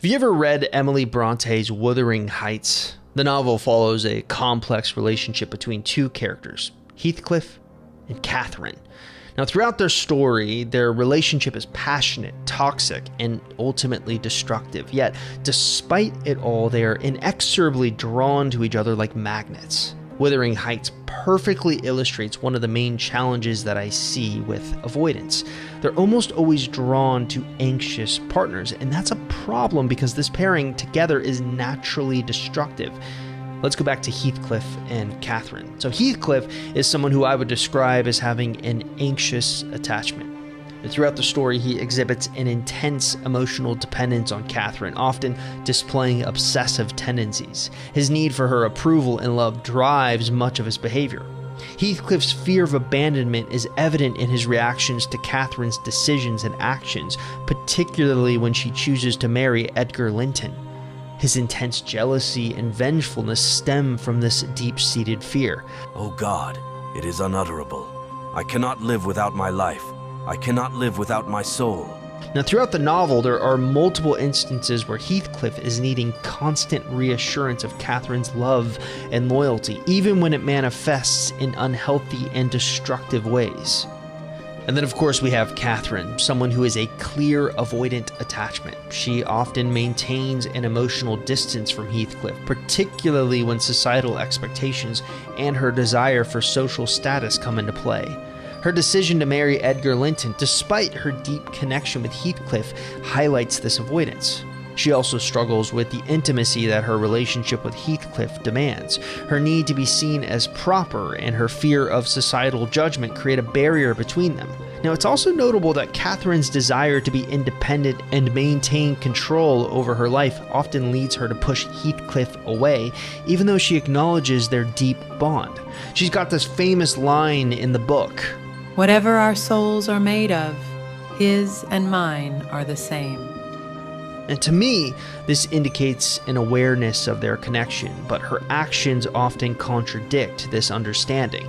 Have you ever read Emily Bronte's Wuthering Heights? The novel follows a complex relationship between two characters, Heathcliff and Catherine. Now, throughout their story, their relationship is passionate, toxic, and ultimately destructive. Yet, despite it all, they are inexorably drawn to each other like magnets. Wuthering Heights perfectly illustrates one of the main challenges that I see with avoidance. They're almost always drawn to anxious partners, and that's a problem because this pairing together is naturally destructive. Let's go back to Heathcliff and Catherine. So Heathcliff is someone who I would describe as having an anxious attachment. And throughout the story, he exhibits an intense emotional dependence on Catherine, often displaying obsessive tendencies. His need for her approval and love drives much of his behavior. Heathcliff's fear of abandonment is evident in his reactions to Catherine's decisions and actions, particularly when she chooses to marry Edgar Linton. His intense jealousy and vengefulness stem from this deep-seated fear. Oh God, it is unutterable. I cannot live without my life. I cannot live without my soul. Now, throughout the novel, there are multiple instances where Heathcliff is needing constant reassurance of Catherine's love and loyalty, even when it manifests in unhealthy and destructive ways. And then, of course, we have Catherine, someone who is a clear avoidant attachment. She often maintains an emotional distance from Heathcliff, particularly when societal expectations and her desire for social status come into play. Her decision to marry Edgar Linton, despite her deep connection with Heathcliff, highlights this avoidance. She also struggles with the intimacy that her relationship with Heathcliff demands. Her need to be seen as proper and her fear of societal judgment create a barrier between them. Now, it's also notable that Catherine's desire to be independent and maintain control over her life often leads her to push Heathcliff away, even though she acknowledges their deep bond. She's got this famous line in the book, "Whatever our souls are made of, his and mine are the same." And to me, this indicates an awareness of their connection, but her actions often contradict this understanding.